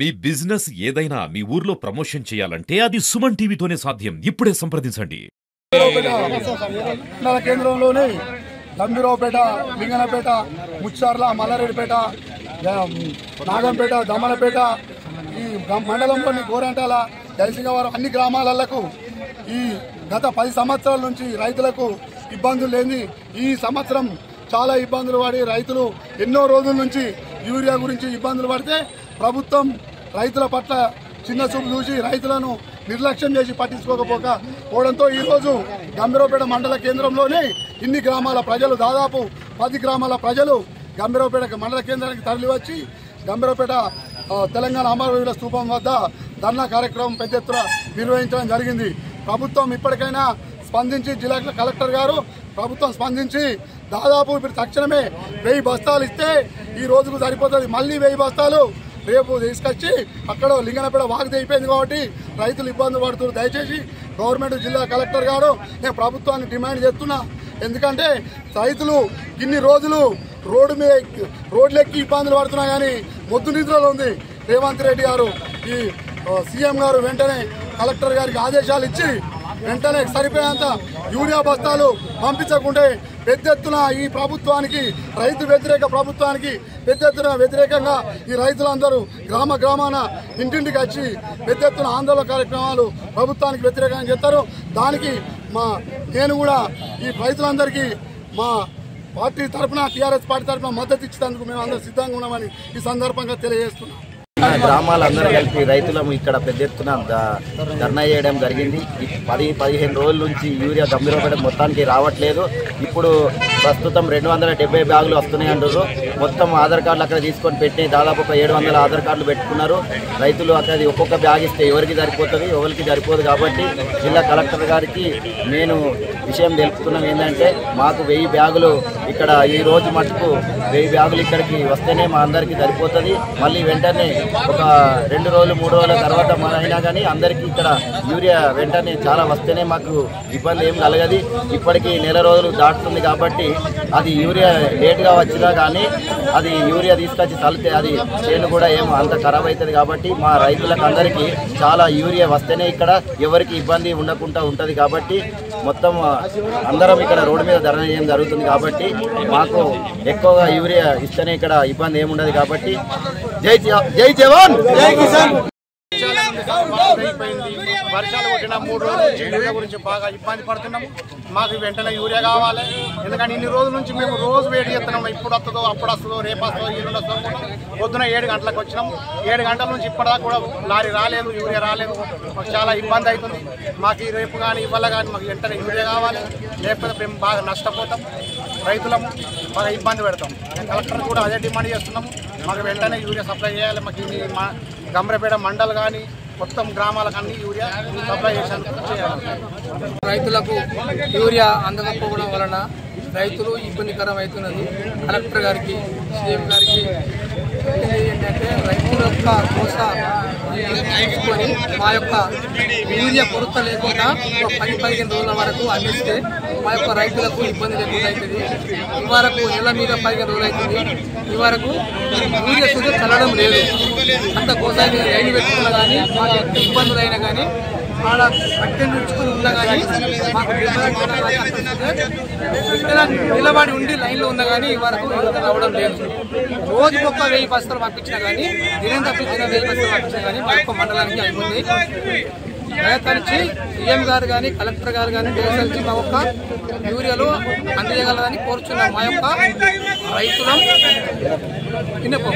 మీ business ఏదైనా మీ ఊర్లో promotion చేయాలంటే అది సుమన్ టీవీతోనే సాధ్యం. ఇప్పుడే సంప్రదించండి. కేంద్రంలోని గంభీరావుపేట, లింగనపేట, ముచ్చార్ల, మల్లారెడ్డిపేట, నాగంపేట, దమ్మనపేట, ఈ మండలంలోని గోరంటాల, జయసింగవరం అన్ని గ్రామాలకు ఈ గత 10 సంవత్సరాల నుంచి రైతులకు ఇబ్బందులు లేని ఈ సంవత్సరం చాలా ఇబ్బందులు పడి రైతులు ఎన్నో రోజుల నుంచి యూరియా గురించి ఇబ్బందులు పడితే ప్రభుత్వం రైతుల పట్ల చిన్న చూపు చూసి రైతులను నిర్లక్ష్యం చేసి పట్టించుకోకపోవడంతో ఈరోజు గంభీరావుపేట మండల కేంద్రంలోనే ఇన్ని గ్రామాల ప్రజలు దాదాపు 10 గ్రామాల ప్రజలు గంభీరావుపేట మండల కేంద్రానికి తరలివచ్చి గంభీరావుపేట తెలంగాణ అమరవీరుల స్తూపం వద్ద ధర్నా కార్యక్రమం పెద్ద ఎత్తున నిర్వహించడం జరిగింది. ప్రభుత్వం ఇప్పటికైనా స్పందించి జిల్లా కలెక్టర్ గారు ప్రభుత్వం స్పందించి దాదాపు ఇప్పుడు తక్షణమే 1000 బస్తాలు ఇస్తే ఈ రోజుకు సరిపోతుంది. మళ్ళీ 1000 బస్తాలు రేపు తీసుకొచ్చి అక్కడ లింగనపేట వాగు అయిపోయింది కాబట్టి రైతులు ఇబ్బంది పడుతున్నారు. దయచేసి గవర్నమెంట్ జిల్లా కలెక్టర్ గారు నేను ప్రభుత్వాన్ని డిమాండ్ చేస్తున్నా. ఎందుకంటే రైతులు ఇన్ని రోజులు రోడ్లెక్కి ఇబ్బందులు పడుతున్నా కానీ మొద్దు నిద్రలో ఉంది. రేవంత్ రెడ్డి గారు ఈ సీఎం గారు వెంటనే కలెక్టర్ గారికి ఆదేశాలు ఇచ్చి వెంటనే సరిపోయేంత యూరియా బస్తాలు పంపించకుంటే పెద్ద ఎత్తున ఈ ప్రభుత్వానికి రైతు వ్యతిరేక ప్రభుత్వానికి పెద్ద ఎత్తున వ్యతిరేకంగా ఈ రైతులందరూ గ్రామాన ఇంటింటికి వచ్చి పెద్ద ఎత్తున ఆందోళన కార్యక్రమాలు ప్రభుత్వానికి వ్యతిరేకంగా చేస్తారు. దానికి నేను కూడా ఈ రైతులందరికీ మా పార్టీ తరఫున టీఆర్ఎస్ పార్టీ తరఫున మద్దతు ఇచ్చేందుకు మేము అందరూ సిద్ధంగా ఉన్నామని ఈ సందర్భంగా తెలియజేస్తున్నాం. గ్రామాలందరూ కలిపి రైతులం ఇక్కడ పెద్ద ఎత్తున ధర్నా చేయడం జరిగింది. 10-15 రోజుల నుంచి యూరియా గంభీరావుపేట మొత్తానికి రావట్లేదు. ఇప్పుడు ప్రస్తుతం 270 బ్యాగులు వస్తున్నాయి అంటారు. మొత్తం ఆధార్ కార్డులు అక్కడ తీసుకొని పెట్టి దాదాపు ఒక 700 ఆధార్ కార్డులు పెట్టుకున్నారు. రైతులు అక్కడ ఒక్కొక్క బ్యాగ్ ఇస్తే ఎవరికి సరిపోతుంది, ఎవరికి సరిపోదు. కాబట్టి జిల్లా కలెక్టర్ గారికి నేను విషయం తెలుపుతున్నాం ఏంటంటే మాకు 1000 బ్యాగులు ఇక్కడ ఈ రోజు మటుకు 1000 బ్యాగులు ఇక్కడికి వస్తేనే మా అందరికీ సరిపోతుంది. మళ్ళీ వెంటనే ఒక 2 రోజులు 3 రోజుల తర్వాత అయినా కానీ అందరికీ ఇక్కడ యూరియా వెంటనే చాలా వస్తేనే మాకు ఇబ్బంది ఏం కలగదు. ఇప్పటికీ నెల రోజులు దాటుతుంది కాబట్టి అది యూరియా లేట్గా వచ్చినా కానీ అది యూరియా తీసుకొచ్చి చల్లితే అది చేను కూడా ఏమో అంత ఖరాబ్ అవుతుంది. కాబట్టి మా రైతులకు అందరికీ చాలా యూరియా వస్తేనే ఇక్కడ ఎవరికి ఇబ్బంది ఉండకుండా ఉంటుంది. కాబట్టి మొత్తం అందరం ఇక్కడ రోడ్డు మీద ధర్నా చేయడం జరుగుతుంది. కాబట్టి మాకు ఎక్కువగా యూరియా ఇస్తేనే ఇక్కడ ఇబ్బంది ఏముండదు. కాబట్టి జై జవాన్ జై కిసాన్. వర్షాలు కొట్టిన 3 రోజుల నుంచి యూరియా గురించి బాగా ఇబ్బంది పడుతున్నాము. మాకు వెంటనే యూరియా కావాలి. ఎందుకంటే ఇన్ని రోజుల నుంచి మేము రోజు వెయిట్ చేస్తున్నాము. ఇప్పుడు వస్తుందో అప్పుడు వస్తుందో రేపు వస్తుందో ఎల్లుండి వస్తుందో. పొద్దున 7 గంటలకు వచ్చినాము. 7 గంటల నుంచి ఇప్పటిదాకా కూడా లారీ రాలేదు, యూరియా రాలేదు. మాకు చాలా ఇబ్బంది అవుతుంది. మాకు రేపు కానీ ఇవాళ కానీ మాకు వెంటనే యూరియా కావాలి. లేకపోతే మేము బాగా నష్టపోతాం, రైతులము బాగా ఇబ్బంది పెడతాం. కలెక్టర్ కూడా అదే డిమాండ్ చేస్తున్నాము. మాకు వెంటనే యూరియా సప్లై చేయాలి. మాకు మా గంభీరావుపేట మండల్ కానీ మొత్తం గ్రామాలకు అన్ని యూరియా సప్లై చేసేందుకు చేయాలి. రైతులకు యూరియా అందకపోవడం వలన రైతులు ఇబ్బందికరం అవుతున్నది. కలెక్టర్ గారికి, సీఎం గారికి ఏంటంటే రైతుల యొక్క కోస తీసుకొని మా యొక్క యూరియా కొరత లేకుండా 10-15 రోజుల వరకు అందిస్తే మా యొక్క రైతులకు ఇబ్బంది లేకుండా అవుతుంది. ఈ వరకు నెల మీద 15 రోజులు అవుతుంది. ఈ వరకు యూరియా చూస్తే చల్లడం లేదు. అంత కోసాన్ని లైన్ పెట్టుకున్నా కానీ మాకు ఎంత ఇబ్బందులు అయినా కానీ ఆడ కట్టె నుంచుకుని ఉన్నా కానీ మాకు నిలబడి ఉండి లైన్లో ఉన్నా కానీ ఈ వరకు రావడం లేదు. రోజుకి ఒక 1000 బస్తాలు పంపించినా కానీ దినం తప్పించిన 1000 బస్తాలు పంపించినా కానీ మా యొక్క మండలానికి అయిపోయింది. దయతలిచి సీఎం గారు కానీ కలెక్టర్ గారు కానీ దయతలిచి మా యొక్క యూరియాలో అందజేయగలదని కోరుచున్నాం. మా యొక్క రైతులం విన్నపం.